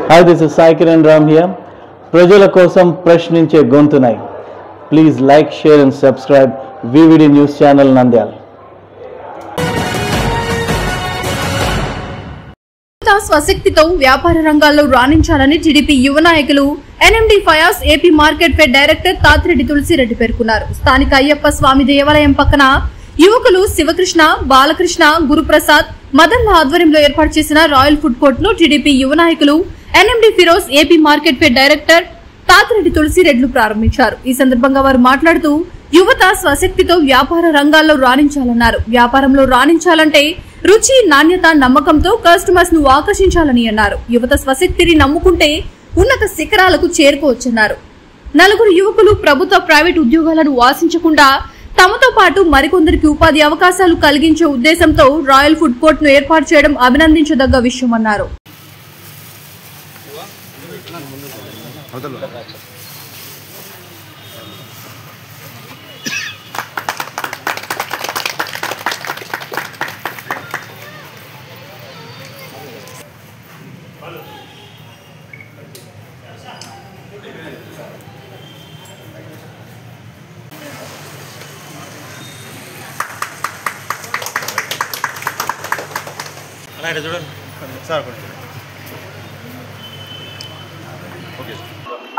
Hi, this is Sai Kiran Ram here. ప్రజల కోసం ప్రశ్నించే గొంతునై. Please like, share and subscribe VVD News Channel Nandyal. స్వశక్తితో వ్యాపార రంగాల్లో రాణించాలని TDP యువ నాయకులు NMD Fayaz AP market fed director Tatireddy Tulasireddy పేర్కొన్నారు. స్థానిక అయ్యప్ప స్వామి దేవాలయం పక్కన యువకులు శివకృష్ణ, బాలకృష్ణ, గురుప్రసాద్, మదన్ల ఆధ్వర్యంలో ఏర్పాటు చేసిన రాయల్ ఫుడ్ కోర్ట్ ను టీడీపీ యువ నాయకులు NMD Firoz AP market fed director Tatireddy Tulasireddy ప్రారంభించారు. ఈ సందర్భంగా వారు మాట్లాడుతూ యువత స్వశక్తితో వ్యాపార రంగాల్లో రాణించాలన్నారు. వ్యాపారంలో రాణించాలంటే రుచి, నాణ్యత, నమ్మకంతో కస్టమర్స్ ను ఆకర్షించాలని అన్నారు. యువత స్వశక్తిని నమ్ముకుంటే ఉన్నత శిఖరాలకు చేరుకోవచ్చన్నారు. నలుగురు యువకులు ప్రభుత్వ, ప్రైవేట్ ఉద్యోగాలను ఆశించకుండా తమతో పాటు మరికొందరికి ఉపాధి అవకాశాలు కలిగించే ఉద్దేశంతో రాయల్ ఫుడ్ కోర్ట్ ను ఏర్పాటు చేయడం అభినందించదగ్గ విషయమన్నారు.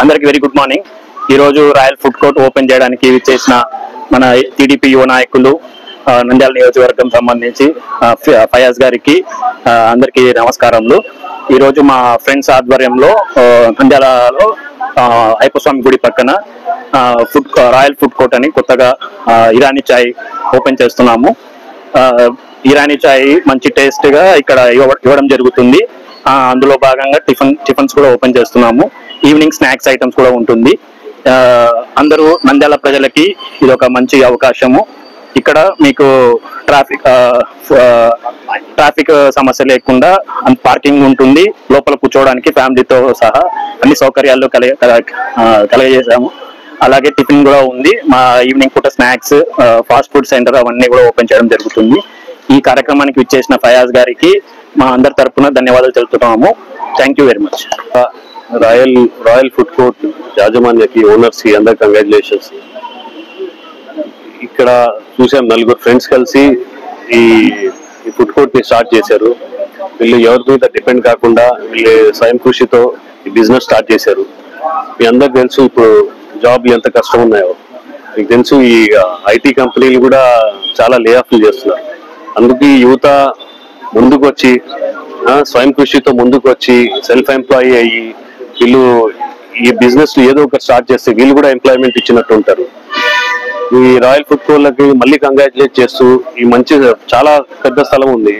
అందరికి వెరీ గుడ్ మార్నింగ్. ఈరోజు రాయల్ ఫుడ్ కోర్ట్ ఓపెన్ చేయడానికి విచ్చేసిన మన టీడీపీ యువ నాయకులు, నంద్యాల నియోజకవర్గం సంబంధించి ఫయాజ్ గారికి అందరికీ నమస్కారములు. ఈరోజు మా ఫ్రెండ్స్ ఆధ్వర్యంలో నంద్యాలలో అయ్యప్ప స్వామి గుడి పక్కన రాయల్ ఫుడ్ కోర్ట్ అని కొత్తగా ఇరానీ చాయ్ ఓపెన్ చేస్తున్నాము. ఇరానీ చాయ్ మంచి టేస్ట్ గా ఇక్కడ ఇవ్వడం జరుగుతుంది. అందులో భాగంగా టిఫిన్స్ కూడా ఓపెన్ చేస్తున్నాము. ఈవినింగ్ స్నాక్స్ ఐటమ్స్ కూడా ఉంటుంది. అందరూ నంద్యాల ప్రజలకి ఇది ఒక మంచి అవకాశము. ఇక్కడ మీకు ట్రాఫిక్ సమస్య లేకుండా పార్కింగ్ ఉంటుంది. లోపల కూర్చోవడానికి ఫ్యామిలీతో సహా అన్ని సౌకర్యాలు కలగజేసాము. అలాగే టిఫిన్ కూడా ఉంది. మా ఈవినింగ్ పూట స్నాక్స్, ఫాస్ట్ ఫుడ్ సెంటర్ అవన్నీ కూడా ఓపెన్ చేయడం జరుగుతుంది. ఈ కార్యక్రమానికి విచ్చేసిన ఫయాజ్ గారికి మా అందరి తరఫున ధన్యవాదాలు తెలుపుతున్నాము. Thank you very much. Royal food court యాజమాన్యకి, ఓనర్స్ కి అందరికి కంగ్రాచులేషన్స్. ఇక్కడ చూసాం, నలుగురు ఫ్రెండ్స్ కలిసి ఈ ఫుడ్ కోర్ట్ ని స్టార్ట్ చేశారు. వీళ్ళు ఎవరి మీద డిపెండ్ కాకుండా వీళ్ళు స్వయం కృషితో ఈ బిజినెస్ స్టార్ట్ చేశారు. మీ అందరికి తెలుసు ఇప్పుడు జాబ్లు ఎంత కష్టం ఉన్నాయో. మీకు తెలుసు, ఈ ఐటీ కంపెనీలు కూడా చాలా లే ఆఫ్లు చేస్తున్నారు. అందుకే యువత ముందుకు వచ్చి స్వయం కృషితో ముందుకు వచ్చి సెల్ఫ్ ఎంప్లాయీ అయ్యి వీళ్ళు ఈ బిజినెస్ ఏదో ఒకటి స్టార్ట్ చేస్తే వీళ్ళు కూడా ఎంప్లాయ్మెంట్ ఇచ్చినట్టు ఉంటారు. ఈ రాయల్ ఫుడ్ కోర్ట్లకి మళ్ళీ కంగ్రాచులేట్ చేస్తూ, ఈ మంచి చాలా పెద్ద స్థలం ఉంది.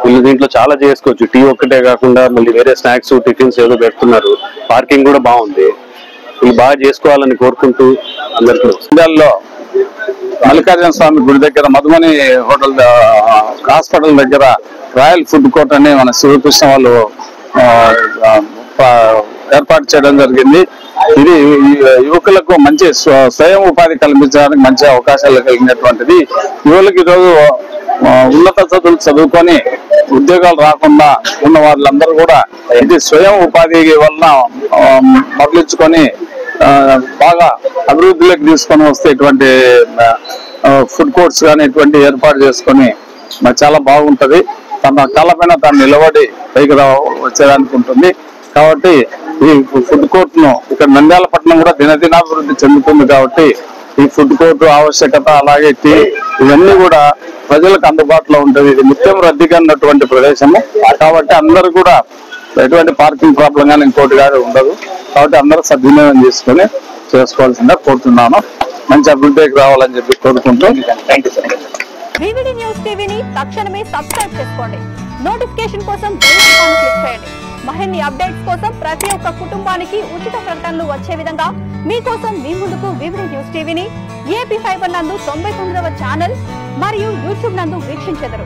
వీళ్ళు దీంట్లో చాలా చేసుకోవచ్చు. టీ ఒక్కటే కాకుండా మళ్ళీ వేరే స్నాక్స్, టిఫిన్స్ ఏదో పెడుతున్నారు. పార్కింగ్ కూడా బాగుంది. వీళ్ళు బాగా చేసుకోవాలని కోరుకుంటూ అందరికీ నంద్యాలలో మల్లికార్జున స్వామి గుడి దగ్గర మధుమణి హోటల్ హాస్పిటల్ దగ్గర రాయల్ ఫుడ్ కోర్ట్ అని మన శివకృష్ణ వాళ్ళు ఏర్పాటు చేయడం జరిగింది. ఇది యువకులకు మంచి స్వయం ఉపాధి కల్పించడానికి మంచి అవకాశాలు కలిగినటువంటిది. యువకులకు ఈరోజు ఉన్నత చదువులు చదువుకొని ఉద్యోగాలు రాకుండా ఉన్న వాళ్ళందరూ కూడా ఇది స్వయం ఉపాధి వలన మొదలుచుకొని బాగా అభివృద్ధిలోకి తీసుకొని వస్తే ఇటువంటి ఫుడ్ కోర్ట్స్ కానీ ఇటువంటి ఏర్పాటు చేసుకొని చాలా బాగుంటది. తన కాళ్ళ పైన తాను నిలబడి పైకి వచ్చేదానికి ఉంటుంది. కాబట్టి ఈ ఫుడ్ కోర్ట్ ను ఇక్కడ నంద్యాల పట్టణం కూడా దినదినాభివృద్ధి చెందుతుంది. కాబట్టి ఈ ఫుడ్ కోర్టు ఆవశ్యకత, అలాగే టీ, ఇవన్నీ కూడా ప్రజలకు అందుబాటులో ఉంటుంది. ఇది నిత్యం రద్దీగా ఉన్నటువంటి ప్రదేశము. కాబట్టి అందరూ కూడా ఎటువంటి పార్కింగ్ ప్రాబ్లం కానీ ఇంకోటి కానీ ఉండదు. కాబట్టి అందరూ సద్వినియోగం చేసుకుని చేసుకోవాల్సిందిగా కోరుతున్నాను. మంచి అభివృద్ధికి రావాలని చెప్పి కోరుకుంటూ VVD న్యూస్ టీవీని తక్షణమే సబ్స్క్రైబ్ చేసుకోండి. నోటిఫికేషన్ కోసం బెల్ ఐకాన్ క్లిక్ చేయండి. మరిన్ని అప్డేట్స్ కోసం ప్రతి ఒక్క కుటుంబానికి ఉచిత ప్రకటనలు వచ్చే విధంగా మీకోసం మీ ముందుకు VVD న్యూస్ టీవీని AP ఫైబర్ నందు 99వ ఛానల్ మరియు యూట్యూబ్ నందు వీక్షించెదరు.